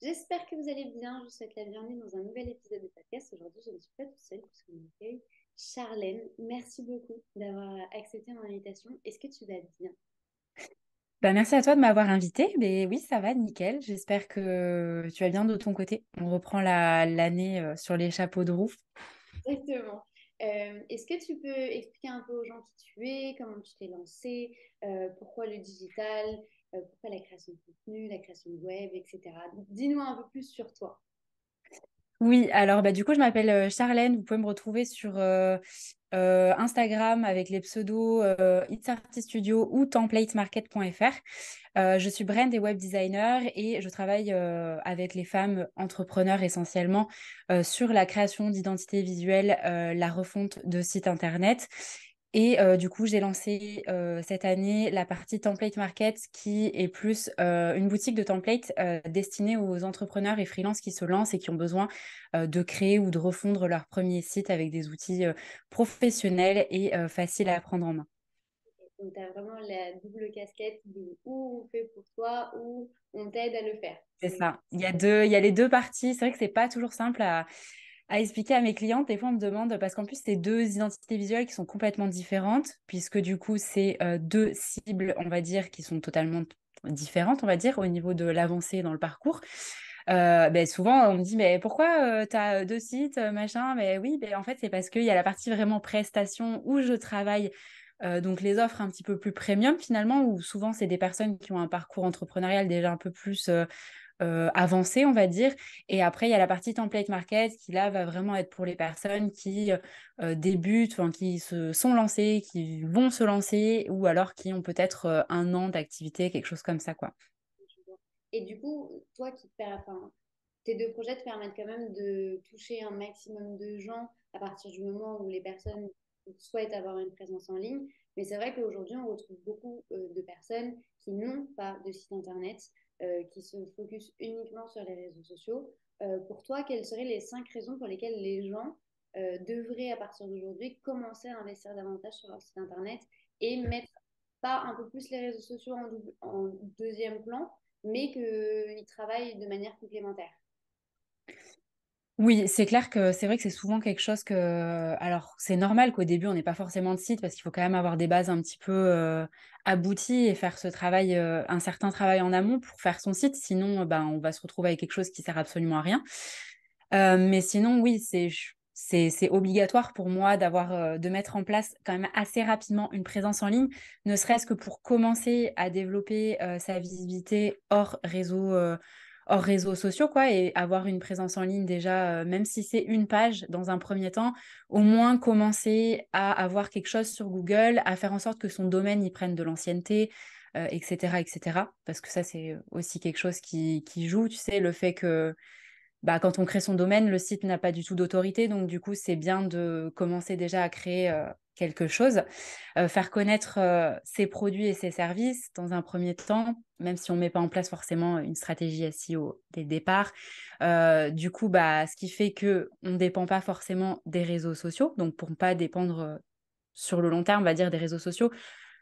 J'espère que vous allez bien. Je vous souhaite la bienvenue dans un nouvel épisode de podcast. Aujourd'hui, je ne suis pas toute seule puisqu'on accueille Charlène. Merci beaucoup d'avoir accepté mon invitation. Est-ce que tu vas bien? Bah, merci à toi de m'avoir invitée. Mais oui, ça va, nickel. J'espère que tu vas bien de ton côté. On reprend l'année sur les chapeaux de roue. Exactement. Est-ce que tu peux expliquer un peu aux gens qui tu es, comment tu t'es lancée, pourquoi le digital, pourquoi la création de contenu, la création de web, etc. Dis-nous un peu plus sur toi. Oui, alors du coup, je m'appelle Charlène. Vous pouvez me retrouver sur Instagram avec les pseudos It's Artist Studio ou templatemarket.fr. Je suis brand et web designer et je travaille avec les femmes entrepreneurs essentiellement sur la création d'identité visuelle, la refonte de sites internet. Et du coup, j'ai lancé cette année la partie Template Market qui est plus une boutique de templates destinée aux entrepreneurs et freelances qui se lancent et qui ont besoin de créer ou de refondre leur premier site avec des outils professionnels et faciles à prendre en main. Donc, tu as vraiment la double casquette de où on fait pour toi, où on t'aide à le faire. C'est ça. Il y a les deux parties. C'est vrai que c'est pas toujours simple à expliquer à mes clientes. Des fois, on me demande, parce qu'en plus, c'est deux identités visuelles qui sont complètement différentes, puisque du coup, c'est deux cibles, on va dire, qui sont totalement différentes, on va dire, au niveau de l'avancée dans le parcours. Ben, souvent, on me dit, mais pourquoi tu as deux sites, machin? Mais oui, ben, en fait, c'est parce qu'il y a la partie vraiment prestation où je travaille. Donc les offres un petit peu plus premium finalement, où souvent c'est des personnes qui ont un parcours entrepreneurial déjà un peu plus avancé, on va dire. Et après, il y a la partie template market qui, là, va vraiment être pour les personnes qui débutent, enfin, qui se sont lancées, qui vont se lancer, ou alors qui ont peut-être un an d'activité, quelque chose comme ça, quoi. Et du coup, toi qui te enfin, tes deux projets te permettent quand même de toucher un maximum de gens à partir du moment où les personnes souhaitent avoir une présence en ligne. Mais c'est vrai qu'aujourd'hui, on retrouve beaucoup de personnes qui n'ont pas de site internet, qui se focus uniquement sur les réseaux sociaux. Pour toi, quelles seraient les 5 raisons pour lesquelles les gens devraient, à partir d'aujourd'hui, commencer à investir davantage sur leur site internet et mettre pas un peu plus les réseaux sociaux en deuxième plan, mais qu'ils travaillent de manière complémentaire. Oui, c'est clair que c'est vrai que c'est souvent quelque chose que... Alors, c'est normal qu'au début, on n'ait pas forcément de site parce qu'il faut quand même avoir des bases un petit peu abouties et faire ce travail, un certain travail en amont pour faire son site. Sinon, ben, on va se retrouver avec quelque chose qui sert absolument à rien. Mais sinon, oui, c'est obligatoire pour moi d'avoir, de mettre en place quand même assez rapidement une présence en ligne, ne serait-ce que pour commencer à développer sa visibilité hors réseaux sociaux, quoi, et avoir une présence en ligne déjà, même si c'est une page dans un premier temps, au moins commencer à avoir quelque chose sur Google, à faire en sorte que son domaine y prenne de l'ancienneté, etc., etc. Parce que ça, c'est aussi quelque chose qui joue, tu sais, le fait que bah, quand on crée son domaine, le site n'a pas du tout d'autorité. Donc, du coup, c'est bien de commencer déjà à créer quelque chose, faire connaître ses produits et ses services dans un premier temps, même si on ne met pas en place forcément une stratégie SEO dès le départ. Du coup, bah, ce qui fait que on ne dépend pas forcément des réseaux sociaux. Donc, pour ne pas dépendre sur le long terme, on va dire, des réseaux sociaux,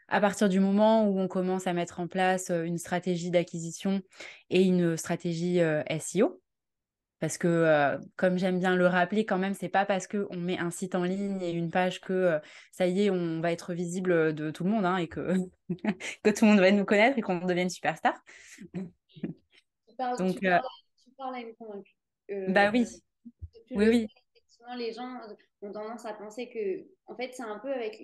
à partir du moment où on commence à mettre en place une stratégie d'acquisition et une stratégie SEO. Parce que, comme j'aime bien le rappeler, quand même, c'est pas parce qu'on met un site en ligne et une page que ça y est, on va être visible de tout le monde hein, et que, que tout le monde va nous connaître et qu'on devienne superstar. Tu parles, tu Donc, parles, tu parles à une convaincue. bah oui, Depuis oui, le stade, oui, effectivement, les gens ont tendance à penser que, en fait, c'est un peu avec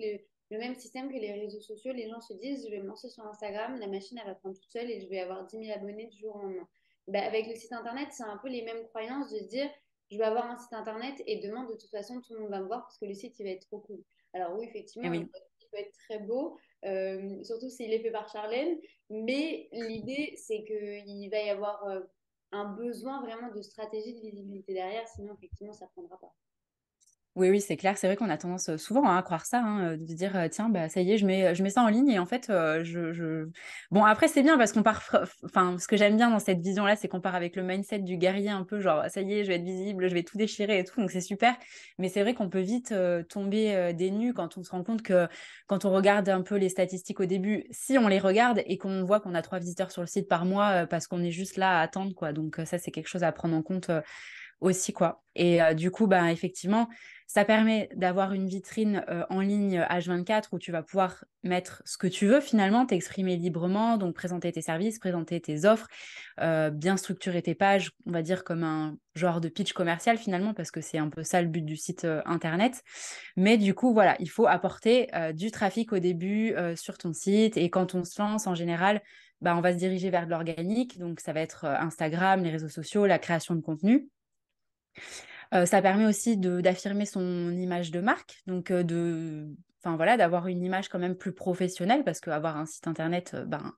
le même système que les réseaux sociaux. Les gens se disent, je vais me lancer sur Instagram, la machine, elle va prendre toute seule et je vais avoir 10 000 abonnés du jour au lendemain. Ben, avec le site internet, c'est un peu les mêmes croyances de se dire, je vais avoir un site internet et demain, de toute façon, tout le monde va me voir parce que le site, il va être trop cool. Alors oui, eh effectivement, oui. il peut être très beau, surtout s'il est fait par Charlène, mais l'idée, c'est qu'il va y avoir un besoin vraiment de stratégie de visibilité derrière, sinon effectivement ça ne prendra pas. Oui, oui, c'est clair. C'est vrai qu'on a tendance souvent hein, à croire ça, hein, de se dire tiens, bah, ça y est, je mets ça en ligne. Et en fait, bon, après, c'est bien parce qu'on part. Enfin, ce que j'aime bien dans cette vision-là, c'est qu'on part avec le mindset du guerrier un peu genre ça y est, je vais être visible, je vais tout déchirer et tout. Donc, c'est super. Mais c'est vrai qu'on peut vite tomber des nues quand on se rend compte que quand on regarde un peu les statistiques au début, si on les regarde et qu'on voit qu'on a 3 visiteurs sur le site par mois parce qu'on est juste là à attendre, quoi. Donc, ça, c'est quelque chose à prendre en compte aussi, quoi. Et du coup, bah, effectivement, ça permet d'avoir une vitrine en ligne H24 où tu vas pouvoir mettre ce que tu veux finalement, t'exprimer librement, donc présenter tes services, présenter tes offres, bien structurer tes pages, on va dire comme un genre de pitch commercial finalement, parce que c'est un peu ça le but du site internet. Mais du coup, voilà, il faut apporter du trafic au début sur ton site et quand on se lance en général, bah, on va se diriger vers de l'organique, donc ça va être Instagram, les réseaux sociaux, la création de contenu. Ça permet aussi d'affirmer son image de marque, donc enfin voilà, d'avoir une image quand même plus professionnelle, parce qu'avoir un site internet, ben,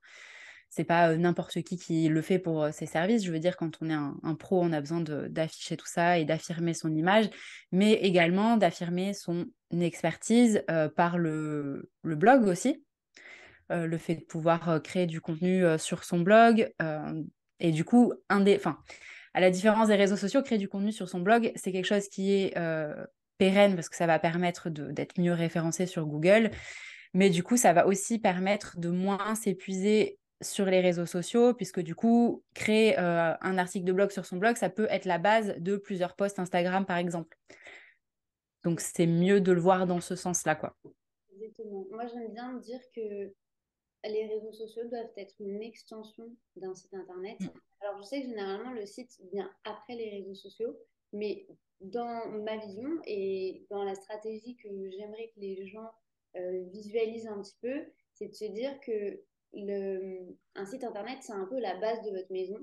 c'est pas n'importe qui le fait pour ses services. Je veux dire, quand on est un pro, on a besoin d'afficher tout ça et d'affirmer son image, mais également d'affirmer son expertise par le blog aussi. Le fait de pouvoir créer du contenu sur son blog. Et du coup, enfin, à la différence des réseaux sociaux, créer du contenu sur son blog, c'est quelque chose qui est pérenne parce que ça va permettre d'être mieux référencé sur Google. Mais du coup, ça va aussi permettre de moins s'épuiser sur les réseaux sociaux, puisque du coup, créer un article de blog sur son blog, ça peut être la base de plusieurs posts Instagram, par exemple. Donc, c'est mieux de le voir dans ce sens-là, quoi. Exactement. Moi, j'aime bien dire que les réseaux sociaux doivent être une extension d'un site internet. Alors, je sais que généralement, le site vient après les réseaux sociaux, mais dans ma vision et dans la stratégie que j'aimerais que les gens visualisent un petit peu, c'est de se dire que un site internet, c'est un peu la base de votre maison.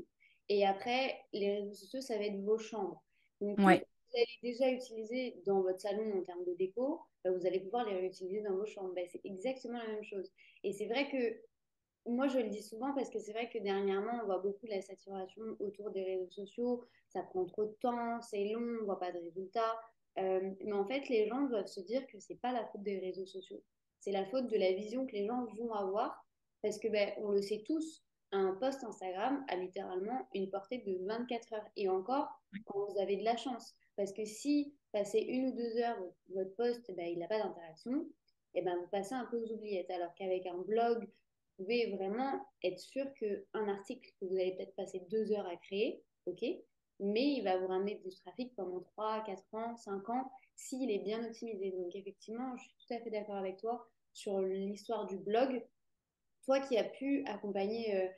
Et après, les réseaux sociaux, ça va être vos chambres. Donc, tout ce que Ouais, vous allez déjà utiliser dans votre salon en termes de déco, bah, vous allez pouvoir les réutiliser dans vos chambres. Bah, c'est exactement la même chose. Et c'est vrai que moi, je le dis souvent parce que c'est vrai que dernièrement, on voit beaucoup la saturation autour des réseaux sociaux. Ça prend trop de temps, c'est long, on ne voit pas de résultats. Mais en fait, les gens doivent se dire que c'est pas la faute des réseaux sociaux. C'est la faute de la vision que les gens vont avoir. Parce que, ben, on le sait tous, un post Instagram a littéralement une portée de 24 heures. Et encore, quand vous avez de la chance. Parce que si, passé 1 ou 2 heures, votre post, ben, il n'a pas d'interaction, et ben, vous passez un peu aux oubliettes. Alors qu'avec un blog, vous pouvez vraiment être sûr qu'un article que vous allez peut-être passer 2 heures à créer, ok, mais il va vous ramener du trafic pendant 3, 4 ans, 5 ans, s'il est bien optimisé. Donc effectivement, je suis tout à fait d'accord avec toi sur l'histoire du blog. Toi qui as pu accompagner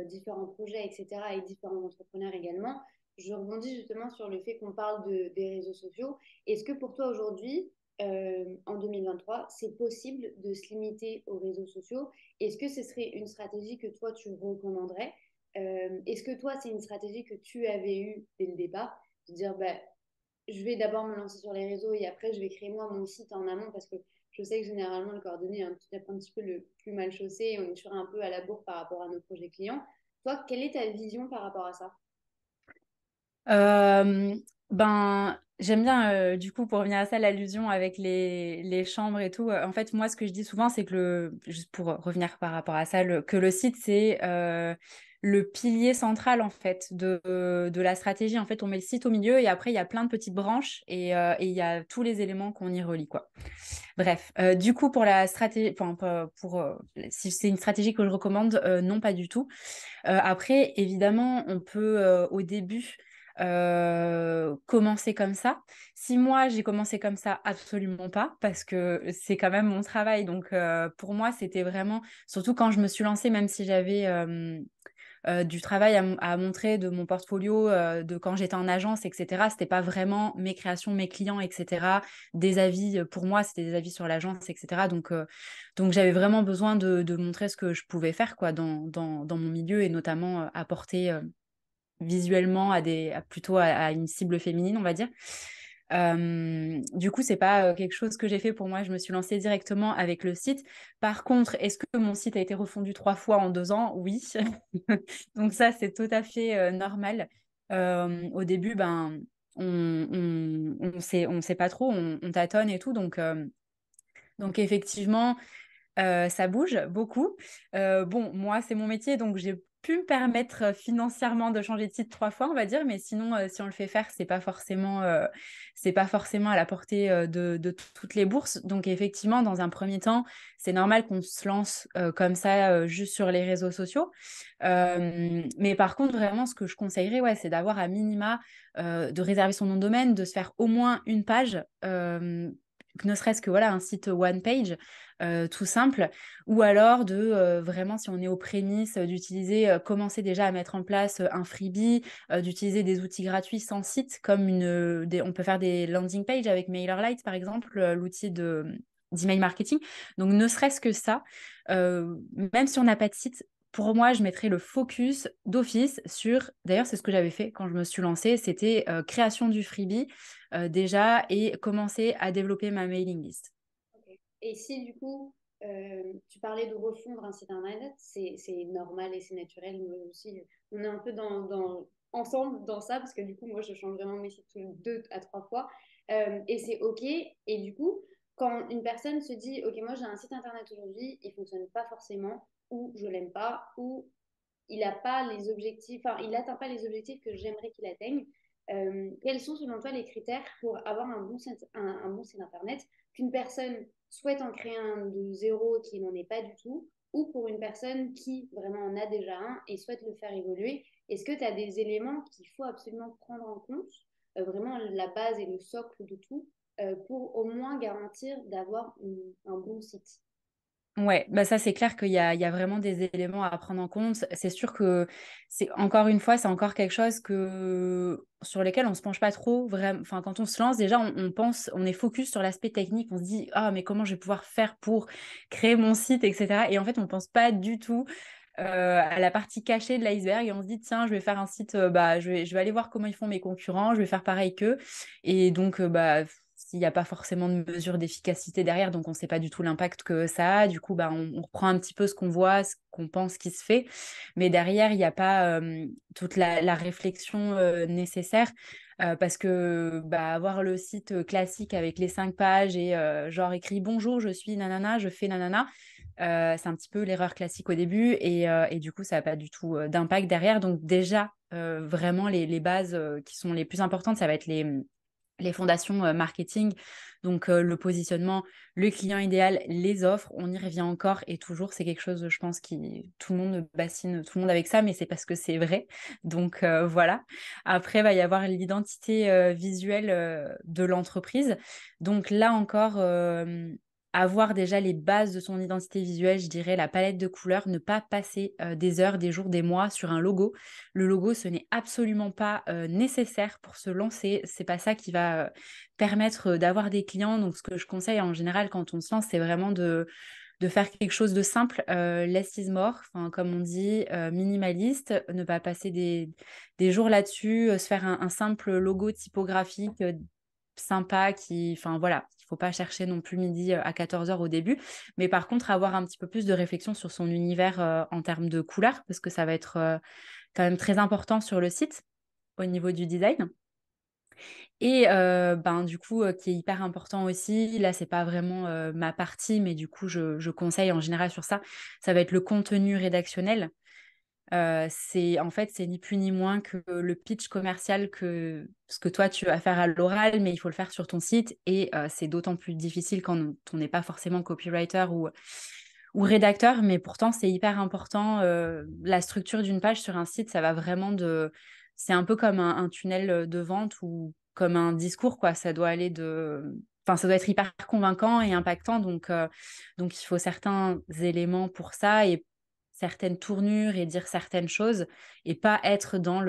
différents projets, etc., et différents entrepreneurs également, je rebondis justement sur le fait qu'on parle des réseaux sociaux. Est-ce que pour toi aujourd'hui, en 2023, c'est possible de se limiter aux réseaux sociaux? Est-ce que ce serait une stratégie que toi, tu recommanderais? Est-ce que toi, c'est une stratégie que tu avais eue dès le départ? De dire, bah, je vais d'abord me lancer sur les réseaux et après, je vais créer moi mon site en amont parce que je sais que généralement, le coordonné est un petit peu le plus mal chaussé et on est toujours un peu à la bourre par rapport à nos projets clients. Toi, quelle est ta vision par rapport à ça? Euh, ben, j'aime bien, du coup, pour revenir à ça, l'allusion avec les chambres et tout. En fait, moi, ce que je dis souvent, c'est que juste pour revenir par rapport à ça, que le site, c'est le pilier central, en fait, de la stratégie. En fait, on met le site au milieu et après, il y a plein de petites branches et il y a tous les éléments qu'on y relie, quoi. Bref, du coup, pour la stratégie, enfin, si c'est une stratégie que je recommande, non, pas du tout. Après, évidemment, on peut au début commencer comme ça. Si moi j'ai commencé comme ça, absolument pas, parce que c'est quand même mon travail. Donc pour moi, c'était vraiment, surtout quand je me suis lancée, même si j'avais du travail à montrer de mon portfolio, de quand j'étais en agence, etc. C'était pas vraiment mes créations, mes clients, etc. Des avis, pour moi, c'était des avis sur l'agence, etc. Donc j'avais vraiment besoin de montrer ce que je pouvais faire quoi, dans mon milieu et notamment apporter visuellement plutôt à une cible féminine, on va dire. Du coup, c'est pas quelque chose que j'ai fait pour moi. Je me suis lancée directement avec le site. Par contre, est-ce que mon site a été refondu 3 fois en 2 ans? Oui. Donc ça, c'est tout à fait normal. Au début, ben, on sait pas trop, on tâtonne et tout. Donc effectivement, ça bouge beaucoup. Bon, moi, c'est mon métier, donc j'ai pu me permettre financièrement de changer de site 3 fois, on va dire, mais sinon, si on le fait faire, c'est pas forcément à la portée de toutes les bourses. Donc effectivement, dans un premier temps, c'est normal qu'on se lance comme ça, juste sur les réseaux sociaux. Mais par contre, vraiment, ce que je conseillerais, ouais, c'est d'avoir à minima, de réserver son nom de domaine, de se faire au moins une page. Ne serait-ce que voilà un site one page tout simple, ou alors de vraiment, si on est aux prémices, d'utiliser, commencer déjà à mettre en place un freebie, d'utiliser des outils gratuits sans site, comme on peut faire des landing pages avec MailerLite, par exemple, l'outil d'email marketing. Donc, ne serait-ce que ça, même si on n'a pas de site, pour moi, je mettrais le focus d'office sur, d'ailleurs, c'est ce que j'avais fait quand je me suis lancée, c'était création du freebie déjà et commencer à développer ma mailing list. Ok. Et si du coup, tu parlais de refondre un site internet, c'est normal et c'est naturel. Nous aussi, on est un peu ensemble dans ça parce que du coup, moi, je change vraiment mes sites tous les 2 à 3 fois. Et c'est OK. Et du coup, quand une personne se dit, OK, moi, j'ai un site internet aujourd'hui, il ne fonctionne pas forcément, ou je l'aime pas, ou il n'a pas les objectifs, enfin, il n'atteint pas les objectifs que j'aimerais qu'il atteigne. Quels sont selon toi les critères pour avoir un bon site internet qu'une personne souhaite en créer un de zéro qui n'en est pas du tout, ou pour une personne qui vraiment en a déjà un et souhaite le faire évoluer? Est-ce que tu as des éléments qu'il faut absolument prendre en compte, vraiment la base et le socle de tout, pour au moins garantir d'avoir un bon site? Ouais, bah ça c'est clair qu'il y a vraiment des éléments à prendre en compte. C'est sûr que c'est encore une fois, c'est encore quelque chose sur lesquels on se penche pas trop vraiment. Enfin, quand on se lance, déjà on pense, on est focus sur l'aspect technique. On se dit ah mais comment je vais pouvoir faire pour créer mon site, etc. Et en fait, on pense pas du tout à la partie cachée de l'iceberg et on se dit tiens je vais faire un site, bah je vais aller voir comment ils font mes concurrents, je vais faire pareil qu'eux et donc bah s'il n'y a pas forcément de mesure d'efficacité derrière, donc on ne sait pas du tout l'impact que ça a. Du coup, bah, on reprend un petit peu ce qu'on voit, ce qu'on pense qui se fait. Mais derrière, il n'y a pas toute la réflexion nécessaire. Parce que bah, avoir le site classique avec les 5 pages et genre écrit bonjour, je suis nanana, je fais nanana, c'est un petit peu l'erreur classique au début et du coup, ça n'a pas du tout d'impact derrière. Donc déjà, vraiment, les bases qui sont les plus importantes, ça va être les fondations marketing, donc le positionnement, le client idéal, les offres, on y revient encore et toujours, c'est quelque chose, je pense, qui tout le monde bassine, tout le monde avec ça, mais c'est parce que c'est vrai. Donc voilà. Après, il va y avoir l'identité visuelle de l'entreprise. Donc là encore, avoir déjà les bases de son identité visuelle, je dirais la palette de couleurs, ne pas passer des heures, des jours, des mois sur un logo. Le logo, ce n'est absolument pas nécessaire pour se lancer. C'est pas ça qui va permettre d'avoir des clients. Donc, ce que je conseille en général quand on se lance, c'est vraiment de faire quelque chose de simple, less is more, enfin, comme on dit, minimaliste, ne pas passer des jours là-dessus, se faire un simple logo typographique sympa enfin voilà, il faut pas chercher non plus midi à 14 heures au début, mais par contre avoir un petit peu plus de réflexion sur son univers en termes de couleurs, parce que ça va être quand même très important sur le site au niveau du design. Et ben, du coup, qui est hyper important aussi, là, c'est pas vraiment ma partie, mais du coup, je conseille en général sur ça, ça va être le contenu rédactionnel. En fait, c'est ni plus ni moins que le pitch commercial que ce que toi, tu vas faire à l'oral, mais il faut le faire sur ton site. Et c'est d'autant plus difficile quand on n'est pas forcément copywriter ou rédacteur, mais pourtant, c'est hyper important. La structure d'une page sur un site, ça va vraiment de... C'est un peu comme un tunnel de vente ou comme un discours, quoi. Ça doit aller de... Enfin, ça doit être hyper convaincant et impactant. Donc il faut certains éléments pour ça et certaines tournures et dire certaines choses et pas être dans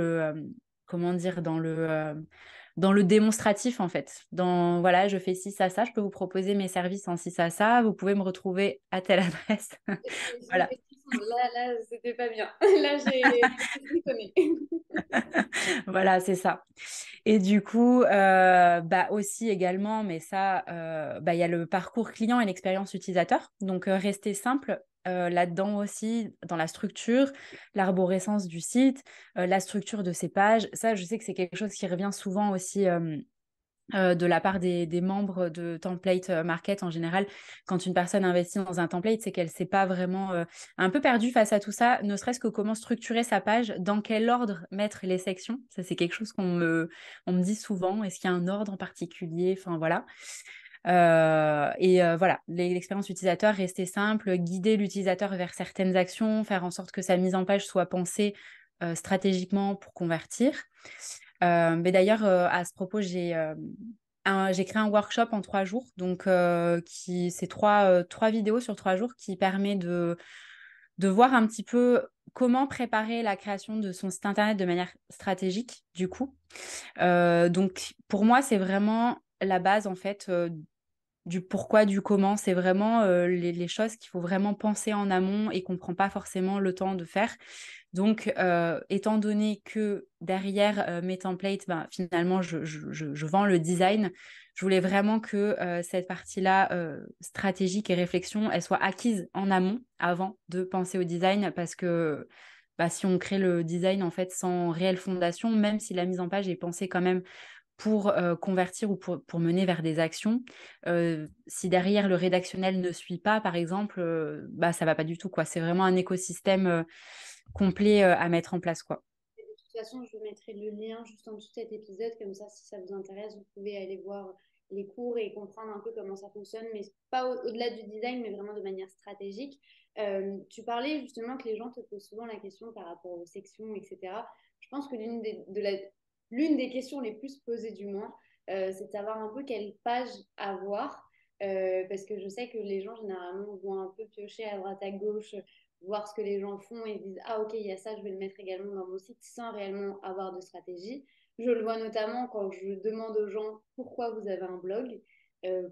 comment dire, dans le démonstratif, en fait. Dans, voilà, je fais ci, ça, je peux vous proposer mes services en ci, ça, vous pouvez me retrouver à telle adresse. Voilà. Là, c'était pas bien. Là, j'ai friconné. Voilà, c'est ça. Et du coup, aussi également, mais ça, il y a le parcours client et l'expérience utilisateur. Donc, rester simple là-dedans aussi, dans la structure, l'arborescence du site, la structure de ses pages. Ça, je sais que c'est quelque chose qui revient souvent aussi de la part des membres de Template Market en général. Quand une personne investit dans un template, c'est qu'elle ne s'est pas vraiment un peu perdue face à tout ça, ne serait-ce que comment structurer sa page, dans quel ordre mettre les sections. Ça, c'est quelque chose on me dit souvent. Est-ce qu'il y a un ordre en particulier? Enfin, voilà. Voilà, l'expérience utilisateur, rester simple, guider l'utilisateur vers certaines actions, faire en sorte que sa mise en page soit pensée stratégiquement pour convertir. Mais d'ailleurs, à ce propos, j'ai créé un workshop en 3 jours, donc c'est trois vidéos sur 3 jours qui permet de voir un petit peu comment préparer la création de son site internet de manière stratégique, du coup. Donc, pour moi, c'est vraiment la base, en fait, du pourquoi, du comment. C'est vraiment les choses qu'il faut vraiment penser en amont et qu'on ne prend pas forcément le temps de faire. Donc, étant donné que derrière mes templates, finalement, je vends le design, je voulais vraiment que cette partie-là, stratégique et réflexion, elle soit acquise en amont avant de penser au design parce que si on crée le design en fait sans réelle fondation, même si la mise en page est pensée quand même pour convertir ou pour mener vers des actions. Si derrière le rédactionnel ne suit pas, par exemple, ça va pas du tout, quoi. C'est vraiment un écosystème complet à mettre en place, quoi. De toute façon, je mettrai le lien juste en dessous de cet épisode, comme ça, si ça vous intéresse, vous pouvez aller voir les cours et comprendre un peu comment ça fonctionne, mais pas au-delà du design, mais vraiment de manière stratégique. Tu parlais justement que les gens te posent souvent la question par rapport aux sections, etc. Je pense que l'une des questions les plus posées du moins, c'est de savoir un peu quelle page avoir, parce que je sais que les gens généralement vont un peu piocher à droite à gauche, voir ce que les gens font et disent ah ok il y a ça, je vais le mettre également dans mon site sans réellement avoir de stratégie. Je le vois notamment quand je demande aux gens pourquoi vous avez un blog,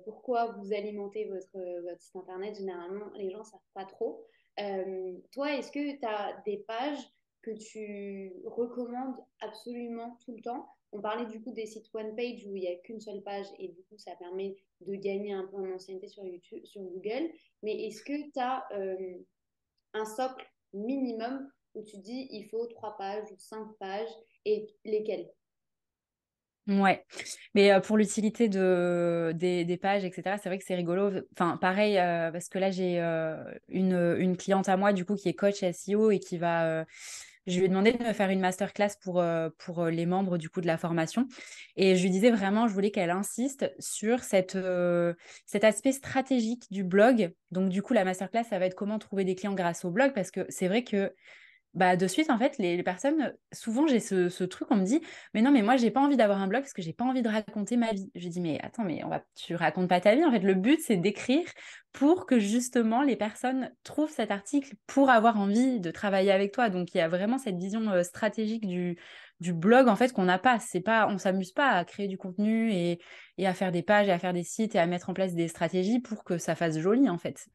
pourquoi vous alimentez votre site internet. Généralement les gens ne savent pas trop. Toi, est-ce que tu as des pages que tu recommandes absolument tout le temps? On parlait du coup des sites one page où il n'y a qu'une seule page et du coup ça permet de gagner un peu en ancienneté sur YouTube, sur Google. Mais est-ce que tu as un socle minimum où tu dis il faut 3 pages ou 5 pages et lesquelles? Ouais, mais pour l'utilité des pages, etc., c'est vrai que c'est rigolo. Enfin, pareil, parce que là, j'ai une cliente à moi, du coup, qui est coach SEO et qui va. Je lui ai demandé de me faire une masterclass pour les membres, du coup, de la formation. Et je lui disais vraiment, je voulais qu'elle insiste sur cet aspect stratégique du blog. Donc, du coup, la masterclass, ça va être comment trouver des clients grâce au blog, parce que c'est vrai que de suite, en fait, les personnes, souvent, j'ai ce truc, on me dit, mais non, mais moi, j'ai pas envie d'avoir un blog parce que j'ai pas envie de raconter ma vie. Je dis, mais attends, mais tu racontes pas ta vie. En fait, le but, c'est d'écrire pour que justement les personnes trouvent cet article pour avoir envie de travailler avec toi. Donc, il y a vraiment cette vision stratégique du blog, en fait, qu'on n'a pas. C'est pas, on s'amuse pas à créer du contenu et à faire des pages et à faire des sites et à mettre en place des stratégies pour que ça fasse joli, en fait.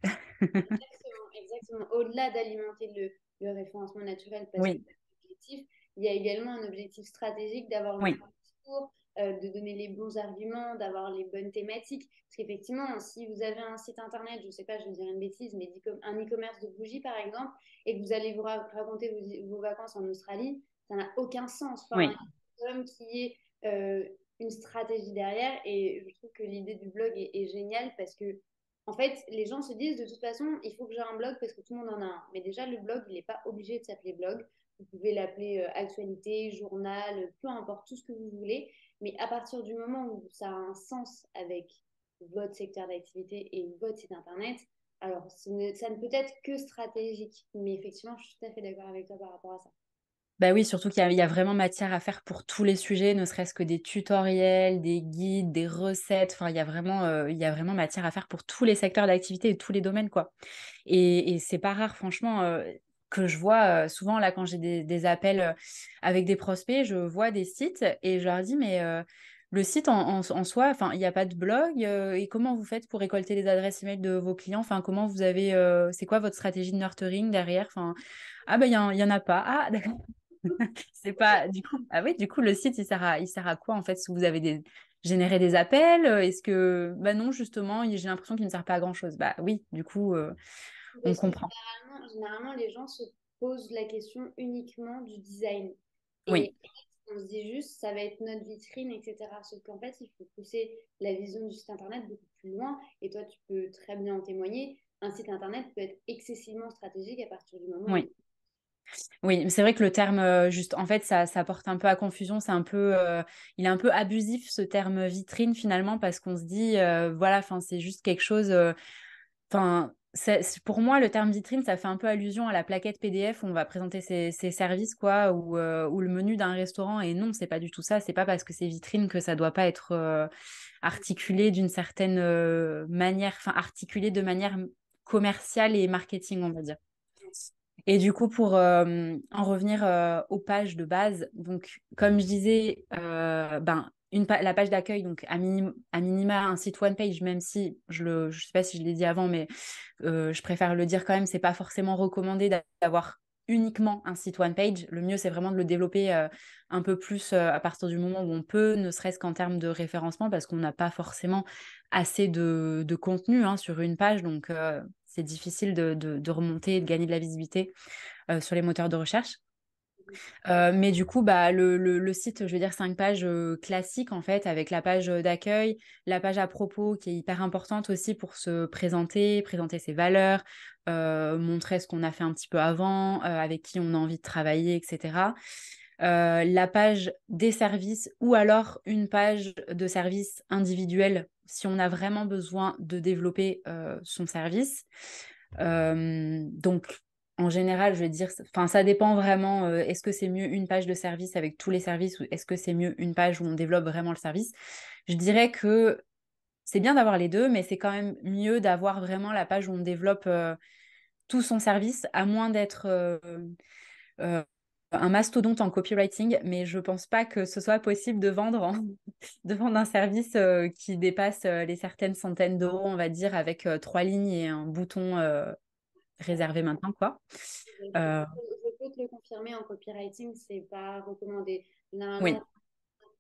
Exactement, exactement. Au-delà d'alimenter le référencement naturel parce que Oui, c'est l'objectif, il y a également un objectif stratégique d'avoir le oui, bon discours, de donner les bons arguments, d'avoir les bonnes thématiques. Parce qu'effectivement, si vous avez un site internet, je ne sais pas, je vais dire une bêtise, mais un e-commerce de bougies par exemple, et que vous allez vous raconter vos vacances en Australie, ça n'a aucun sens. Enfin, il oui. faut quand même qu'il y ait une stratégie derrière. Et je trouve que l'idée du blog est géniale parce que en fait, les gens se disent de toute façon, il faut que j'ai un blog parce que tout le monde en a un. Mais déjà, le blog, il n'est pas obligé de s'appeler blog. Vous pouvez l'appeler actualité, journal, peu importe, tout ce que vous voulez. Mais à partir du moment où ça a un sens avec votre secteur d'activité et votre site internet, alors ça ne peut être que stratégique. Mais effectivement, je suis tout à fait d'accord avec toi par rapport à ça. Bah oui, surtout qu'il y a vraiment matière à faire pour tous les sujets, ne serait-ce que des tutoriels, des guides, des recettes. Enfin, il y a vraiment matière à faire pour tous les secteurs d'activité et tous les domaines, quoi. Et c'est pas rare, franchement, que je vois souvent, là, quand j'ai des appels avec des prospects, je vois des sites et je leur dis, mais le site en soi, enfin, il n'y a pas de blog. Et comment vous faites pour récolter les adresses email de vos clients? Enfin, comment vous avez, c'est quoi votre stratégie de nurturing derrière? Enfin, ah, il y en a pas. Ah, d'accord. C'est pas du coup. Ah oui, du coup, le site, il sert à quoi en fait? Si vous avez généré des appels, est-ce que bah non, justement, j'ai l'impression qu'il ne sert pas à grand-chose. Bah oui, du coup, on Parce que comprend. généralement, les gens se posent la question uniquement du design. Oui, Et on se dit juste, ça va être notre vitrine, etc. Sauf qu'en fait, il faut pousser la vision du site internet beaucoup plus loin. Et toi, tu peux très bien en témoigner. Un site internet peut être excessivement stratégique à partir du moment où... oui. Oui, c'est vrai que le terme, juste, en fait, ça porte un peu à confusion. C'est un peu, il est un peu abusif ce terme vitrine finalement parce qu'on se dit, voilà, enfin, c'est juste quelque chose. Enfin, pour moi, le terme vitrine, ça fait un peu allusion à la plaquette PDF où on va présenter ses services, quoi, ou le menu d'un restaurant. Et non, c'est pas du tout ça. C'est pas parce que c'est vitrine que ça doit pas être articulé d'une certaine manière, enfin, articulé de manière commerciale et marketing, on va dire. Et du coup, pour en revenir aux pages de base, donc comme je disais, ben, la page d'accueil, donc à minima un site one page, même si je sais pas si je l'ai dit avant, mais je préfère le dire quand même, c'est pas forcément recommandé d'avoir uniquement un site one page. Le mieux, c'est vraiment de le développer un peu plus à partir du moment où on peut, ne serait-ce qu'en termes de référencement, parce qu'on n'a pas forcément assez de contenu hein, sur une page, donc c'est difficile de remonter et de gagner de la visibilité sur les moteurs de recherche. Mais du coup, bah, le site, je veux dire, 5 pages classiques, en fait, avec la page d'accueil, la page à propos qui est hyper importante aussi pour se présenter, présenter ses valeurs, montrer ce qu'on a fait un petit peu avant, avec qui on a envie de travailler, etc. La page des services ou alors une page de service individuel si on a vraiment besoin de développer son service. Donc, en général, je vais dire, enfin, ça dépend vraiment. Est-ce que c'est mieux une page de service avec tous les services ou est-ce que c'est mieux une page où on développe vraiment le service? Je dirais que c'est bien d'avoir les deux, mais c'est quand même mieux d'avoir vraiment la page où on développe tout son service, à moins d'être euh, un mastodonte en copywriting, mais je pense pas que ce soit possible de vendre, de vendre un service qui dépasse les certaines centaines d'euros, on va dire, avec 3 lignes et un bouton réservé maintenant, quoi. Euh, Je peux te le confirmer, en copywriting, c'est pas recommandé. Généralement, oui,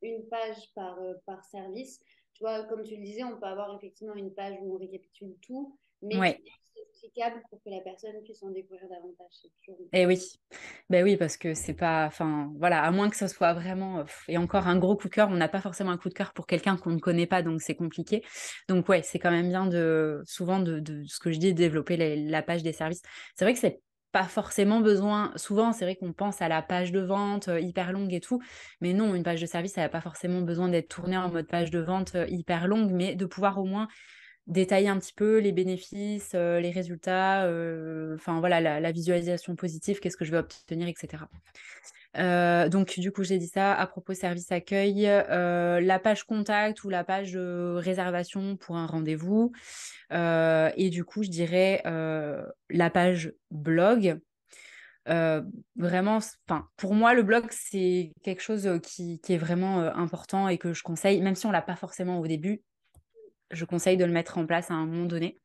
une page par service. Tu vois, comme tu le disais, on peut avoir effectivement une page où on récapitule tout, mais qui oui. est explicable pour que la personne puisse en découvrir davantage. C'est toujours... Et oui, ben oui, parce que c'est pas, enfin, voilà, à moins que ce soit vraiment, et encore un gros coup de cœur, on n'a pas forcément un coup de cœur pour quelqu'un qu'on ne connaît pas, donc c'est compliqué. Donc ouais, c'est quand même bien souvent de ce que je dis, de développer la page des services. C'est vrai que c'est pas forcément besoin, souvent c'est vrai qu'on pense à la page de vente hyper longue et tout, mais non, une page de service, elle n'a pas forcément besoin d'être tournée en mode page de vente hyper longue, mais de pouvoir au moins détailler un petit peu les bénéfices, les résultats, enfin voilà, la visualisation positive, qu'est-ce que je vais obtenir, etc. Donc du coup, j'ai dit ça à propos service accueil, la page contact ou la page de réservation pour un rendez-vous. Et du coup, je dirais la page blog. Euh, Vraiment, enfin, pour moi, le blog, c'est quelque chose qui est vraiment important et que je conseille, même si on l'a pas forcément au début, je conseille de le mettre en place à un moment donné.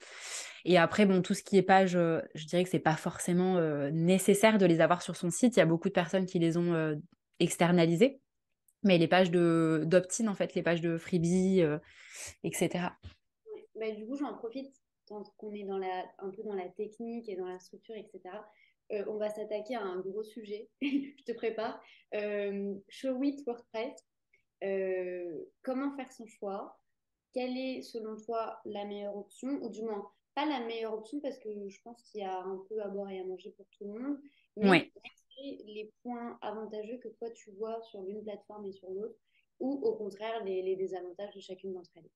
Et après, bon, tout ce qui est page, je dirais que c'est pas forcément nécessaire de les avoir sur son site. Il y a beaucoup de personnes qui les ont externalisées. Mais les pages d'opt-in, en fait, les pages de freebie, etc. Ouais. Bah, du coup, j'en profite tant qu'on est dans un peu dans la technique et dans la structure, etc. On va s'attaquer à un gros sujet. Je te prépare. Showit WordPress. Comment faire son choix? Quelle est, selon toi, la meilleure option? Ou du moins, pas la meilleure option parce que je pense qu'il y a un peu à boire et à manger pour tout le monde, mais Ouais. quels seraient les points avantageux que toi tu vois sur l'une plateforme et sur l'autre, ou au contraire les désavantages de chacune d'entre elles?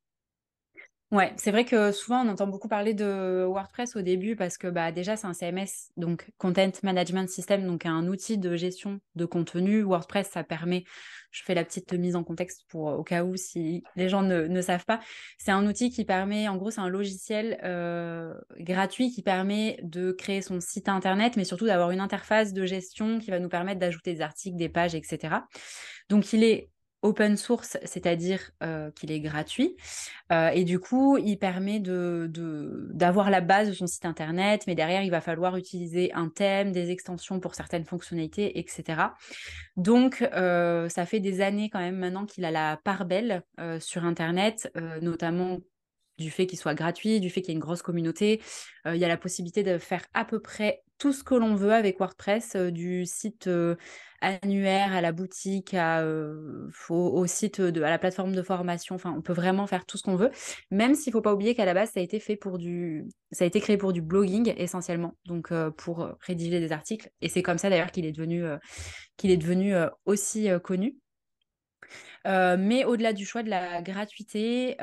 Ouais, c'est vrai que souvent on entend beaucoup parler de WordPress au début parce que bah, déjà c'est un CMS, donc Content Management System, donc un outil de gestion de contenu. WordPress, ça permet, je fais la petite mise en contexte pour au cas où si les gens ne savent pas, c'est un outil qui permet, en gros c'est un logiciel gratuit qui permet de créer son site internet, mais surtout d'avoir une interface de gestion qui va nous permettre d'ajouter des articles, des pages, etc. Donc il est open source, c'est-à-dire qu'il est gratuit. Et du coup, il permet d'avoir la base de son site internet, mais derrière, il va falloir utiliser un thème, des extensions pour certaines fonctionnalités, etc. Donc, ça fait des années quand même maintenant qu'il a la part belle sur internet, notamment du fait qu'il soit gratuit, du fait qu'il y ait une grosse communauté. Il y a la possibilité de faire à peu près tout ce que l'on veut avec WordPress, du site annuaire à la boutique, au site, à la plateforme de formation. Enfin, on peut vraiment faire tout ce qu'on veut, même s'il ne faut pas oublier qu'à la base, ça a été créé pour du blogging essentiellement, donc pour rédiger des articles. Et c'est comme ça d'ailleurs qu'il est devenu aussi connu. Mais au-delà du choix de la gratuité,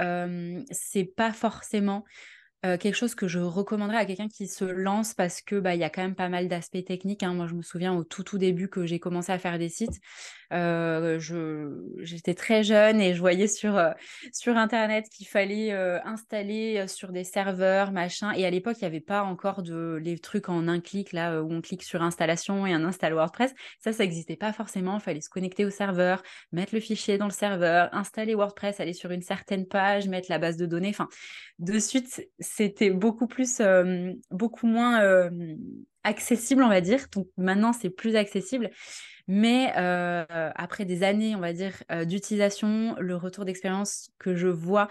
c'est pas forcément quelque chose que je recommanderais à quelqu'un qui se lance parce que bah, il y a quand même pas mal d'aspects techniques, hein. Moi, je me souviens au tout début que j'ai commencé à faire des sites, j'étais très jeune et je voyais sur Internet qu'il fallait installer sur des serveurs, machin. Et à l'époque, il n'y avait pas encore les trucs en un clic, là, où on clique sur installation et on installe WordPress. Ça n'existait pas forcément. Il fallait se connecter au serveur, mettre le fichier dans le serveur, installer WordPress, aller sur une certaine page, mettre la base de données. Enfin, de suite, c'était beaucoup moins accessible, on va dire. Donc maintenant, c'est plus accessible. Mais après des années, on va dire, d'utilisation, le retour d'expérience que je vois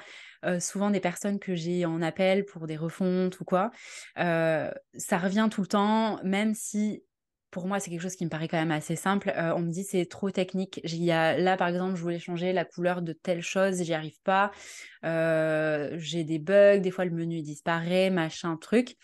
souvent des personnes que j'ai en appel pour des refontes ou quoi, ça revient tout le temps, même si pour moi, c'est quelque chose qui me paraît quand même assez simple. On me dit c'est trop technique. Là, par exemple, je voulais changer la couleur de telle chose, j'y arrive pas. J'ai des bugs, des fois le menu disparaît, machin, truc.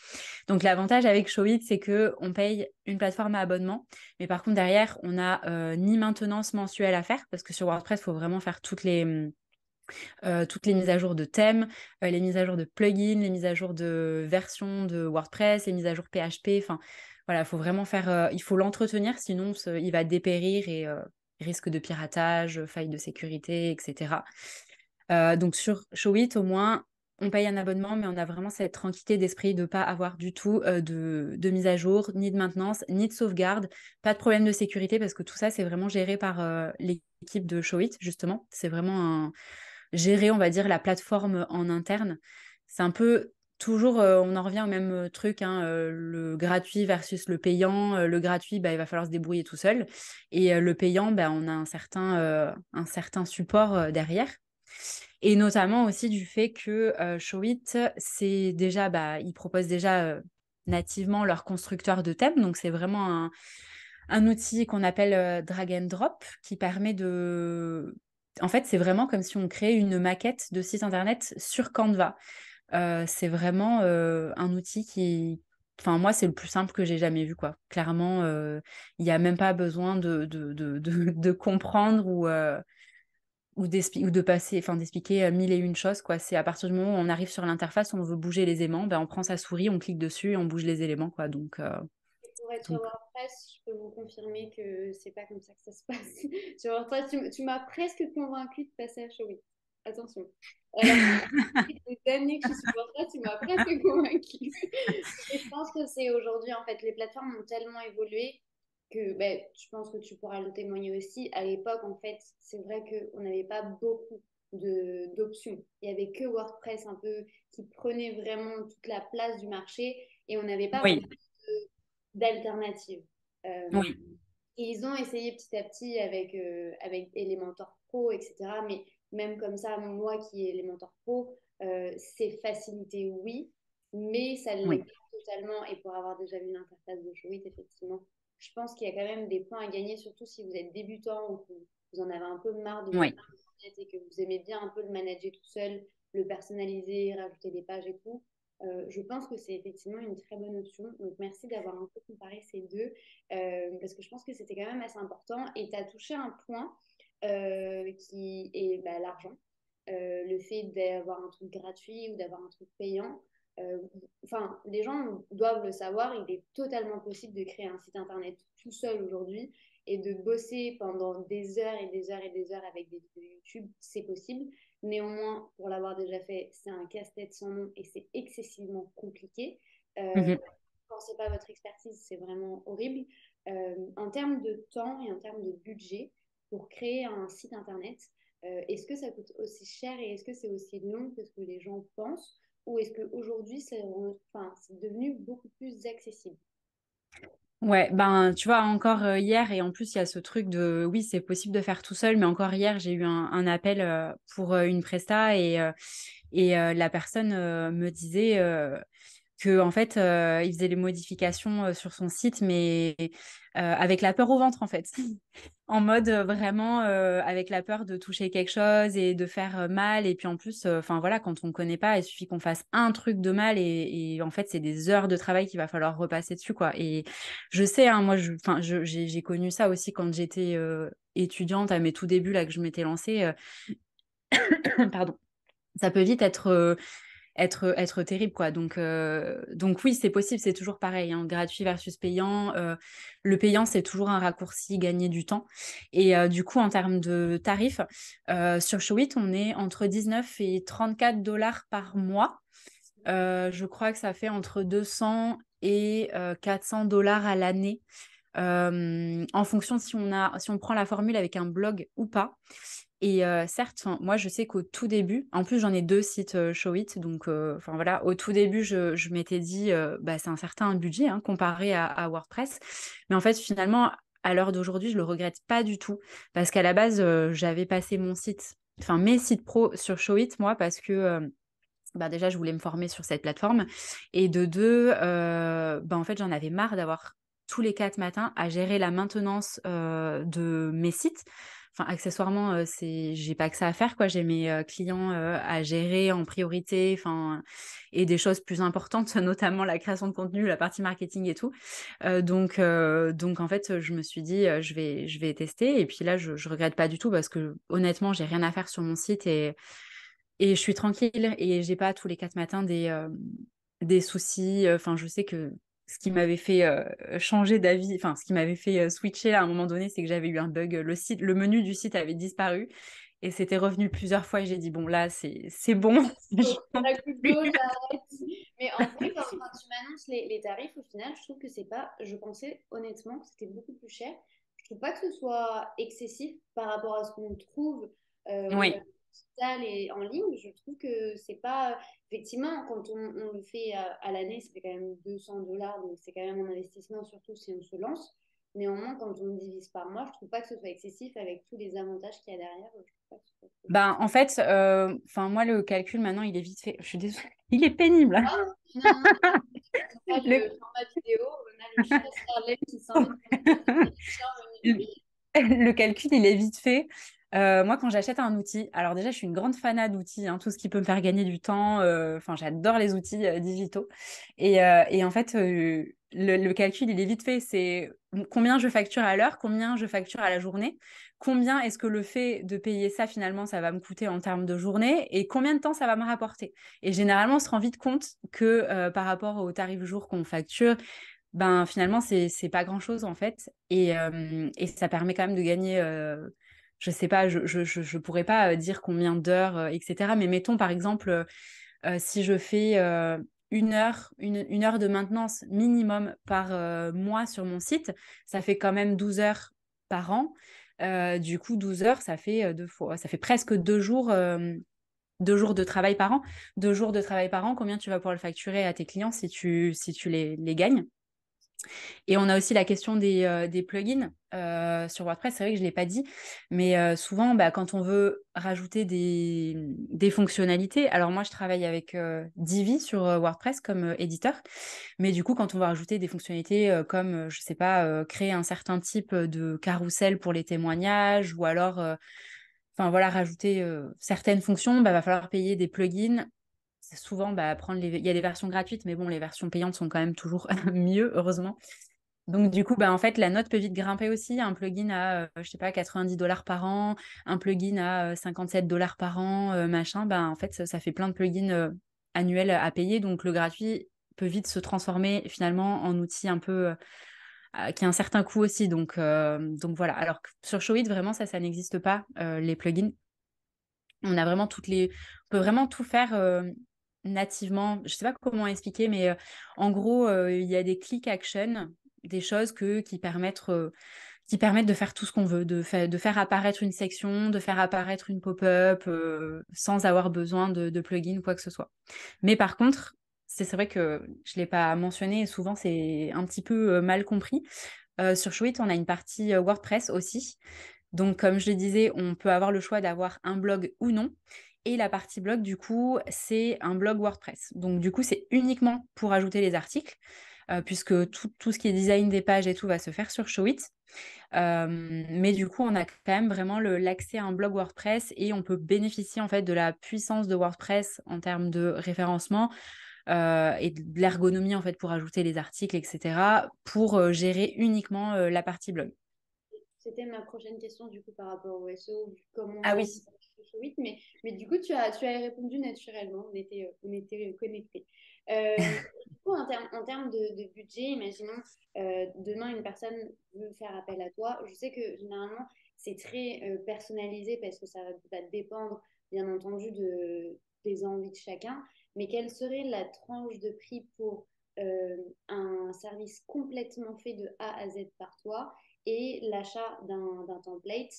Donc l'avantage avec Showit, c'est que on paye une plateforme à abonnement, mais par contre derrière, on n'a ni maintenance mensuelle à faire, parce que sur WordPress, il faut vraiment faire toutes les mises à jour de thèmes, les mises à jour de plugins, les mises à jour de versions de WordPress, les mises à jour PHP. Enfin, voilà, il faut vraiment il faut l'entretenir, sinon il va dépérir et risque de piratage, faille de sécurité, etc. Donc sur Showit, au moins, on paye un abonnement, mais on a vraiment cette tranquillité d'esprit de ne pas avoir du tout de mise à jour, ni de maintenance, ni de sauvegarde, pas de problème de sécurité, parce que tout ça, c'est vraiment géré par l'équipe de Showit, justement. C'est vraiment gérer, on va dire, la plateforme en interne. C'est un peu toujours, on en revient au même truc, hein, le gratuit versus le payant. Le gratuit, bah, il va falloir se débrouiller tout seul. Et le payant, bah, on a un certain support derrière. Et notamment aussi du fait que Showit, c'est déjà, bah, ils proposent déjà nativement leur constructeur de thèmes. Donc, c'est vraiment un outil qu'on appelle drag and drop qui permet de. En fait, c'est vraiment comme si on créait une maquette de site internet sur Canva. C'est vraiment un outil qui. Enfin, moi, c'est le plus simple que j'ai jamais vu, quoi. Clairement, il n'y a même pas besoin de comprendre ou de passer, enfin d'expliquer mille et une choses, quoi. C'est à partir du moment où on arrive sur l'interface, on veut bouger les aimants, ben on prend sa souris, on clique dessus et on bouge les éléments, quoi. Pour être sur Donc WordPress, je peux vous confirmer que c'est pas comme ça que ça se passe. Sur WordPress, tu m'as presque convaincu de passer à Showit. Attention. Alors que ça fait des années que je suis sur WordPress, tu m'as presque convaincu. Et je pense que c'est aujourd'hui, en fait, les plateformes ont tellement évolué que ben, je pense que tu pourras le témoigner aussi. À l'époque, en fait, c'est vrai qu'on n'avait pas beaucoup d'options. Il n'y avait que WordPress un peu qui prenait vraiment toute la place du marché et on n'avait pas oui, beaucoup d'alternatives. Euh, oui, et ils ont essayé petit à petit avec Elementor Pro, etc. Mais même comme ça, moi qui ai Elementor Pro, c'est facilité, oui, mais ça ne l'est oui, pas totalement. Et pour avoir déjà vu l'interface de Showit, effectivement, je pense qu'il y a quand même des points à gagner, surtout si vous êtes débutant ou que vous en avez un peu marre de votre oui. site internet et que vous aimez bien un peu le manager tout seul, le personnaliser, rajouter des pages et tout. Je pense que c'est effectivement une très bonne option. Donc, merci d'avoir un peu comparé ces deux parce que je pense que c'était quand même assez important. Et tu as touché un point qui est bah, l'argent. Le fait d'avoir un truc gratuit ou d'avoir un truc payant. Euh, Enfin, les gens doivent le savoir, il est totalement possible de créer un site internet tout seul aujourd'hui et de bosser pendant des heures et des heures et des heures avec des vidéos YouTube, c'est possible. Néanmoins, pour l'avoir déjà fait, c'est un casse-tête sans nom et c'est excessivement compliqué. Euh, Mhm. quand c'est pas votre expertise, c'est vraiment horrible. En termes de temps et en termes de budget, pour créer un site internet, est-ce que ça coûte aussi cher et est-ce que c'est aussi long que ce que les gens pensent ou est-ce qu'aujourd'hui, c'est devenu beaucoup plus accessible? Ouais, ben, tu vois, encore hier, et en plus, il y a ce truc de, oui, c'est possible de faire tout seul, mais encore hier, j'ai eu un appel pour une presta et la personne me disait que en fait, il faisait les modifications sur son site, mais avec la peur au ventre, en fait. En mode vraiment avec la peur de toucher quelque chose et de faire mal. Et puis en plus, enfin voilà, quand on ne connaît pas, il suffit qu'on fasse un truc de mal et en fait, c'est des heures de travail qu'il va falloir repasser dessus, quoi. Et je sais, hein, moi, j'ai connu ça aussi quand j'étais étudiante à mes tout débuts, là, que je m'étais lancée. Pardon. Ça peut vite être terrible, quoi. Donc oui, c'est possible, c'est toujours pareil, hein, gratuit versus payant. Le payant, c'est toujours un raccourci, gagner du temps. Et du coup, en termes de tarifs, sur Showit, on est entre 19 et 34 dollars par mois. Je crois que ça fait entre 200 et 400 dollars à l'année. En fonction si on prend la formule avec un blog ou pas. Et certes, moi, je sais qu'au tout début, en plus, j'en ai deux sites Showit, donc enfin voilà, au tout début, je m'étais dit, bah, c'est un certain budget hein, comparé à WordPress. Mais en fait, finalement, à l'heure d'aujourd'hui, je le regrette pas du tout parce qu'à la base, j'avais passé enfin mes sites pro sur Showit, moi, parce que bah déjà, je voulais me former sur cette plateforme. Et de deux, bah en fait, j'en avais marre d'avoir tous les 4 matins à gérer la maintenance de mes sites. Enfin, accessoirement, j'ai pas que ça à faire, quoi. J'ai mes clients à gérer en priorité, enfin, et des choses plus importantes, notamment la création de contenu, la partie marketing et tout. Donc en fait, je me suis dit, je vais tester. Et puis là, je regrette pas du tout parce que honnêtement, j'ai rien à faire sur mon site et je suis tranquille et j'ai pas tous les 4 matins des soucis. Enfin, je sais que ce qui m'avait fait changer d'avis, enfin, ce qui m'avait fait switcher là, à un moment donné, c'est que j'avais eu un bug. Le menu du site avait disparu et c'était revenu plusieurs fois et j'ai dit, bon, là, c'est bon. Donc, J'en la peux goutte plus. d'eau, j'arrête. Mais en vrai, quand tu m'annonces les tarifs, au final, je trouve que c'est pas. Je pensais honnêtement que c'était beaucoup plus cher. Je trouve pas que ce soit excessif par rapport à ce qu'on trouve au Oui. digital et en ligne. Je trouve que c'est pas. Effectivement, quand on le fait à l'année, ça fait quand même 200 dollars. Donc, c'est quand même un investissement, surtout si on se lance. Néanmoins, quand on le divise par mois, je trouve pas que ce soit excessif avec tous les avantages qu'il y a derrière. Je trouve pas que ce soit trop cher. Ben, en fait, enfin, moi, le calcul, maintenant, il est vite fait. Je suis désolée. Il est pénible. Ah, non, non, on a Le... le format vidéo, on a le chat Starlet qui s'ennuie devant nous, et le chien venu. Le calcul, il est vite fait. Moi, quand j'achète un outil, alors déjà, je suis une grande fanat d'outils, hein, tout ce qui peut me faire gagner du temps. Enfin, j'adore les outils digitaux. Et en fait, le calcul, il est vite fait. C'est combien je facture à l'heure, combien je facture à la journée, combien est-ce que le fait de payer ça, finalement, ça va me coûter en termes de journée et combien de temps ça va me rapporter. Et généralement, on se rend vite compte que par rapport au tarif jour qu'on facture, ben finalement c'est pas grand-chose en fait et ça permet quand même de gagner je sais pas je pourrais pas dire combien d'heures etc. Mais mettons par exemple si je fais une heure de maintenance minimum par mois sur mon site, ça fait quand même 12 heures par an. Du coup 12 heures ça fait deux fois ça fait presque 2 jours 2 jours de travail par an. 2 jours de travail par an, combien tu vas pouvoir le facturer à tes clients si tu les gagnes? Et on a aussi la question des plugins sur WordPress. C'est vrai que je ne l'ai pas dit, mais souvent, bah, quand on veut rajouter des fonctionnalités, alors moi, je travaille avec Divi sur WordPress comme éditeur, mais du coup, quand on va rajouter des fonctionnalités comme, je ne sais pas, créer un certain type de carrousel pour les témoignages ou alors, enfin voilà, rajouter certaines fonctions, bah, va falloir payer des plugins. C'est souvent bah, il y a des versions gratuites, mais bon, les versions payantes sont quand même toujours mieux, heureusement. Donc, du coup, bah, en fait, la note peut vite grimper aussi. Un plugin à, je sais pas, 90 dollars par an, un plugin à 57 dollars par an, machin. Bah, en fait, ça fait plein de plugins annuels à payer. Donc, le gratuit peut vite se transformer finalement en outil un peu qui a un certain coût aussi. Donc voilà. Alors que sur Showit, vraiment, ça n'existe pas, les plugins. On a vraiment on peut vraiment tout faire nativement. Je sais pas comment expliquer, mais en gros, il y a des click action, des choses qui permettent qui permettent de faire tout ce qu'on veut, de faire apparaître une section, de faire apparaître une pop-up sans avoir besoin de plugin, quoi que ce soit. Mais par contre, c'est vrai que je ne l'ai pas mentionné et souvent c'est un petit peu mal compris. Sur Showit, on a une partie WordPress aussi. Donc, comme je le disais, on peut avoir le choix d'avoir un blog ou non. Et la partie blog, du coup, c'est un blog WordPress. Donc, du coup, c'est uniquement pour ajouter les articles, puisque tout ce qui est design des pages et tout va se faire sur Showit. Mais du coup, on a quand même vraiment l'accès à un blog WordPress et on peut bénéficier en fait de la puissance de WordPress en termes de référencement et de l'ergonomie en fait pour ajouter les articles, etc. pour gérer uniquement la partie blog. C'était ma prochaine question du coup par rapport au SEO, vu Ah comment oui. ça marche sur Showit, mais du coup tu as répondu naturellement, on était connectés. Du coup, en termes de budget, imaginons demain une personne veut faire appel à toi. Je sais que généralement c'est très personnalisé parce que ça va dépendre bien entendu des envies de chacun, mais quelle serait la tranche de prix pour un service complètement fait de A à Z par toi? Et l'achat d'un template.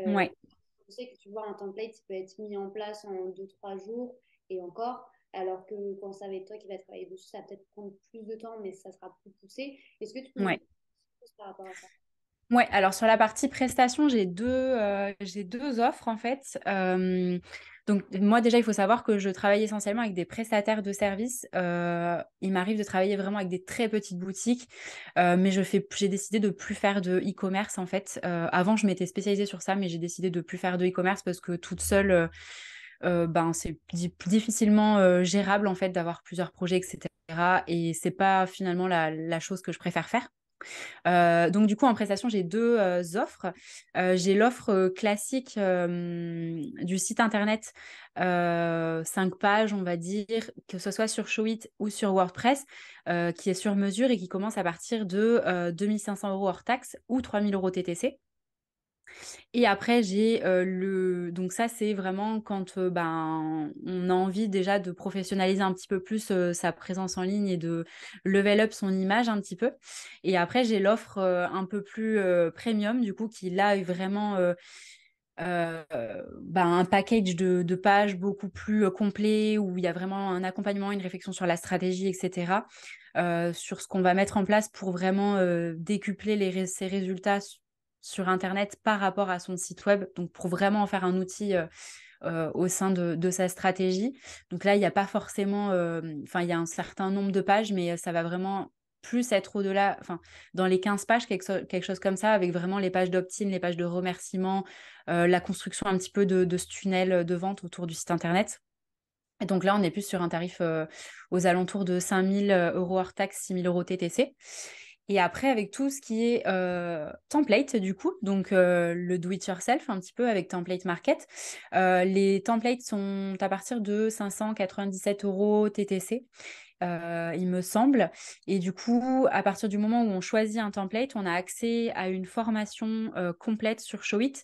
Euh, Ouais. je sais que tu vois, un template il peut être mis en place en 2 3 jours et encore, alors que quand ça va être toi qui vas travailler dessus, ça va peut-être prendre plus de temps, mais ça sera plus poussé. Est-ce que tu peux m'en Ouais. dire plus par rapport à ça? Ouais, alors sur la partie prestation, j'ai deux offres en fait. Donc moi déjà, il faut savoir que je travaille essentiellement avec des prestataires de services. Il m'arrive de travailler vraiment avec des très petites boutiques, mais j'ai décidé de plus faire de e-commerce en fait. Avant, je m'étais spécialisée sur ça, mais j'ai décidé de plus faire de e-commerce parce que toute seule, ben c'est difficilement gérable en fait d'avoir plusieurs projets, etc. Et c'est pas finalement la chose que je préfère faire. Donc, du coup, en prestation, j'ai deux offres. J'ai l'offre classique du site internet, 5 pages, on va dire, que ce soit sur Showit ou sur WordPress, qui est sur mesure et qui commence à partir de 2 500 € hors taxe ou 3 000 € TTC. Et après, j'ai Donc, ça, c'est vraiment quand ben, on a envie déjà de professionnaliser un petit peu plus sa présence en ligne et de level up son image un petit peu. Et après, j'ai l'offre un peu plus premium, du coup, qui là est vraiment ben, un package de pages beaucoup plus complet où il y a vraiment un accompagnement, une réflexion sur la stratégie, etc. Sur ce qu'on va mettre en place pour vraiment décupler ses résultats sur Internet par rapport à son site web, donc pour vraiment en faire un outil au sein de sa stratégie. Donc là, il n'y a pas forcément, enfin, il y a un certain nombre de pages, mais ça va vraiment plus être au-delà, enfin, dans les 15 pages, quelque chose comme ça, avec vraiment les pages d'opt-in, les pages de remerciements, la construction un petit peu de ce tunnel de vente autour du site Internet. Et donc là, on est plus sur un tarif aux alentours de 5 000 € hors taxe, 6 000 € TTC. Et après, avec tout ce qui est template, du coup, donc le do-it-yourself, un petit peu avec Template Market, les templates sont à partir de 597 € TTC, il me semble. Et du coup, à partir du moment où on choisit un template, on a accès à une formation complète sur Showit,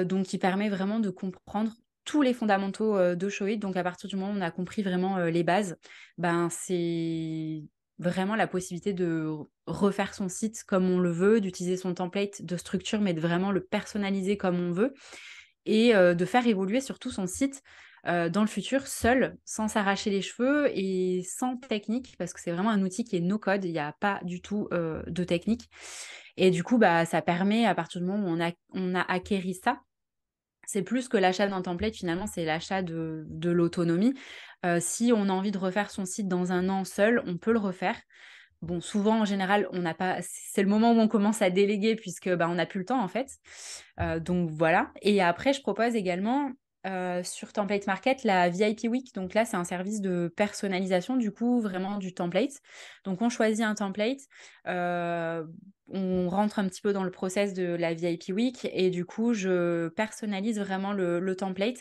donc qui permet vraiment de comprendre tous les fondamentaux de Showit. Donc, à partir du moment où on a compris vraiment les bases, ben, c'est vraiment la possibilité de refaire son site comme on le veut, d'utiliser son template de structure, mais de vraiment le personnaliser comme on veut et de faire évoluer surtout son site dans le futur seul, sans s'arracher les cheveux et sans technique, parce que c'est vraiment un outil qui est no-code, il n'y a pas du tout de technique. Et du coup, bah, ça permet, à partir du moment où on a acquéri ça, c'est plus que l'achat d'un template, finalement, c'est l'achat de l'autonomie. Si on a envie de refaire son site dans un an seul, on peut le refaire. Bon, souvent, en général, on n'a pas. C'est le moment où on commence à déléguer puisque bah, on n'a plus le temps en fait. Donc voilà. Et après, je propose également sur Template Market la VIP Week. Donc là, c'est un service de personnalisation du coup vraiment du template. Donc on choisit un template, euh, on rentre un petit peu dans le process de la VIP Week et du coup, je personnalise vraiment le template.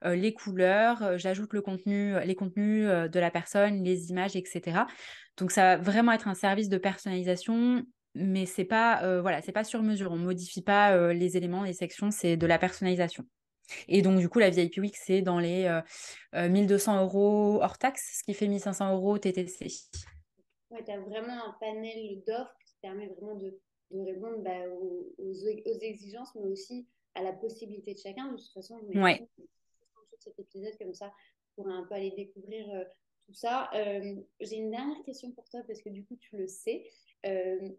Les couleurs, j'ajoute les contenus de la personne, les images, etc. Donc ça va vraiment être un service de personnalisation, mais c'est pas voilà, c'est pas sur mesure. On modifie pas les éléments, les sections, c'est de la personnalisation. Et donc du coup, la VIP Week, c'est dans les 1 200 € hors taxe, ce qui fait 1 500 € TTC. Ouais, tu as vraiment un panel d'offres qui te permet vraiment de répondre aux exigences, mais aussi à la possibilité de chacun. De toute façon, je mets Ouais. tout cet épisode comme ça pour un peu aller découvrir tout ça. J'ai une dernière question pour toi parce que du coup, tu le sais.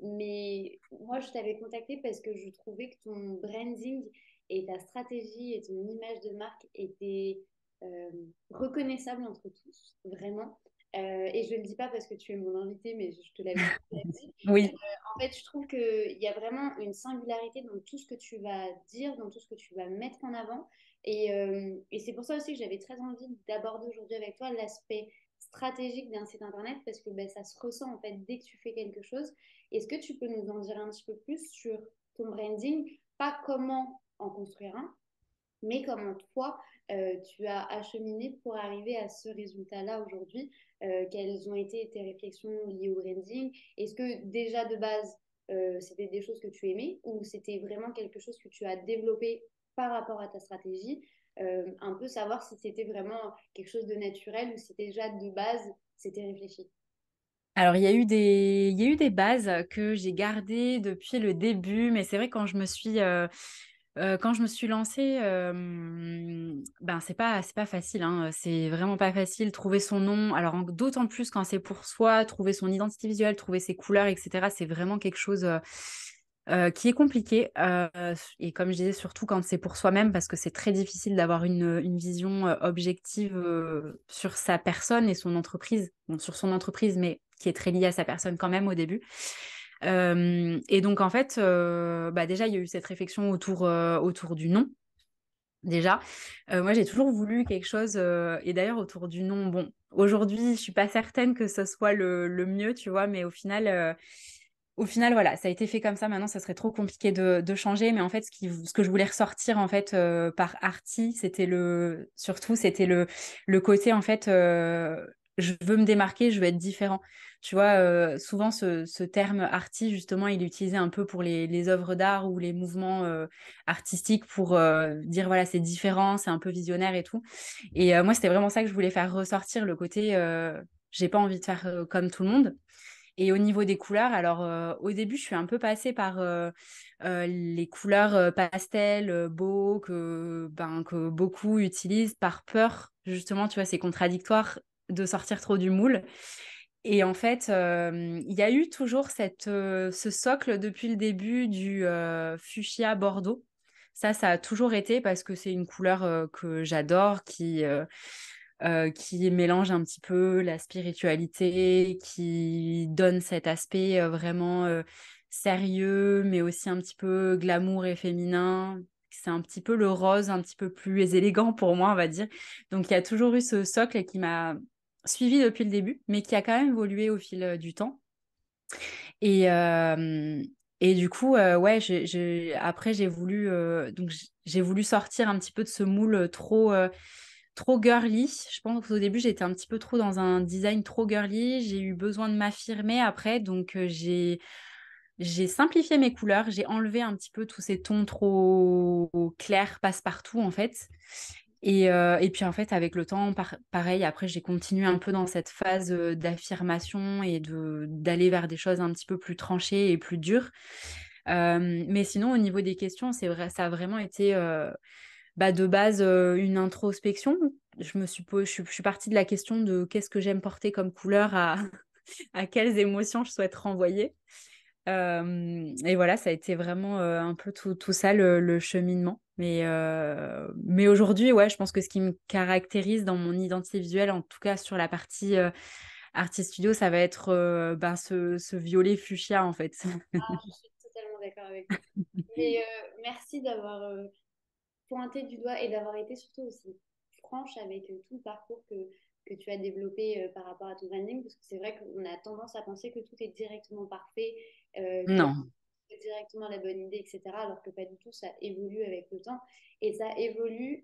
Mais moi, je t'avais contacté parce que je trouvais que ton branding et ta stratégie et ton image de marque étaient euh, reconnaissables entre tous, vraiment. Et je ne le dis pas parce que tu es mon invité, mais je te l'avais déjà dit. Oui. En fait, je trouve qu'il y a vraiment une singularité dans tout ce que tu vas dire, dans tout ce que tu vas mettre en avant. Et c'est pour ça aussi que j'avais très envie d'aborder aujourd'hui avec toi l'aspect stratégique d'un site internet parce que ben, ça se ressent en fait dès que tu fais quelque chose. Est-ce que tu peux nous en dire un petit peu plus sur ton branding? Pas comment en construire un, mais comment toi, tu as acheminé pour arriver à ce résultat-là aujourd'hui. Quelles ont été tes réflexions liées au branding? Est-ce que déjà de base, c'était des choses que tu aimais ou c'était vraiment quelque chose que tu as développé par rapport à ta stratégie? Un peu savoir si c'était vraiment quelque chose de naturel ou si déjà de base, c'était réfléchi. Alors, il y a eu des bases que j'ai gardées depuis le début, mais c'est vrai quand je me suis lancée, ben c'est pas facile, hein, c'est vraiment pas facile. Trouver son nom, alors d'autant plus quand c'est pour soi, trouver son identité visuelle, trouver ses couleurs, etc. C'est vraiment quelque chose qui est compliqué. Et comme je disais, surtout quand c'est pour soi-même, parce que c'est très difficile d'avoir une vision objective sur sa personne et son entreprise. Bon, sur son entreprise, mais qui est très liée à sa personne quand même au début. Et donc, en fait, bah, déjà, il y a eu cette réflexion autour du nom. Déjà, moi j'ai toujours voulu quelque chose, et d'ailleurs autour du nom, bon, aujourd'hui je suis pas certaine que ce soit le mieux, tu vois, mais au final, voilà, ça a été fait comme ça. Maintenant, ça serait trop compliqué de changer. Mais en fait, ce que je voulais ressortir en fait par Arty, c'était le côté en fait, je veux me démarquer, je veux être différent. Tu vois, souvent ce terme Arty, justement, il est utilisé un peu pour les œuvres d'art ou les mouvements artistiques pour dire voilà, c'est différent, c'est un peu visionnaire et tout. Et moi, c'était vraiment ça que je voulais faire ressortir, le côté j'ai pas envie de faire comme tout le monde. Et au niveau des couleurs, alors au début, je suis un peu passée par les couleurs pastel, beaux, que beaucoup utilisent par peur, justement, tu vois, c'est contradictoire de sortir trop du moule. Et en fait, il y a eu toujours ce socle depuis le début du fuchsia bordeaux. Ça a toujours été parce que c'est une couleur que j'adore, qui mélange un petit peu la spiritualité, qui donne cet aspect vraiment sérieux, mais aussi un petit peu glamour et féminin. C'est un petit peu le rose, un petit peu plus élégant pour moi, on va dire. Donc, il y a toujours eu ce socle qui m'a suivi depuis le début, mais qui a quand même évolué au fil du temps. Et, euh, et du coup, ouais, après, j'ai voulu sortir un petit peu de ce moule trop girly. Je pense qu'au début, j'étais un petit peu trop dans un design trop girly. J'ai eu besoin de m'affirmer après, donc j'ai simplifié mes couleurs. J'ai enlevé un petit peu tous ces tons trop clairs, passe-partout en fait. Et puis en fait, avec le temps, pareil, après, j'ai continué un peu dans cette phase d'affirmation et d'aller vers des choses un petit peu plus tranchées et plus dures. Mais sinon, au niveau des questions, c'est vrai, ça a vraiment été bah, de base une introspection. Je suis partie de la question de qu'est-ce que j'aime porter comme couleur à quelles émotions je souhaite renvoyer. Et voilà, ça a été vraiment un peu tout ça, le cheminement. Mais aujourd'hui, ouais, je pense que ce qui me caractérise dans mon identité visuelle, en tout cas sur la partie Artist Studio, ça va être ben, ce violet fuchsia, en fait. Je suis totalement d'accord avec toi. Mais merci d'avoir pointé du doigt et d'avoir été surtout aussi franche avec tout le parcours que tu as développé par rapport à ton branding, parce que c'est vrai qu'on a tendance à penser que tout est directement parfait, que Non, c'est directement la bonne idée, etc., alors que pas du tout, ça évolue avec le temps et ça évolue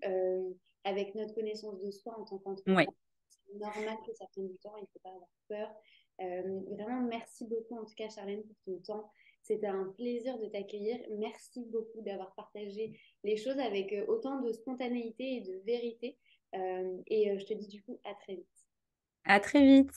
avec notre connaissance de soi en tant ouais. qu'entrepreneur. C'est normal que ça prenne du temps, il ne faut pas avoir peur. Vraiment, merci beaucoup en tout cas, Charlène, pour ton temps. C'était un plaisir de t'accueillir. Merci beaucoup d'avoir partagé les choses avec autant de spontanéité et de vérité. Je te dis du coup à très vite. À très vite.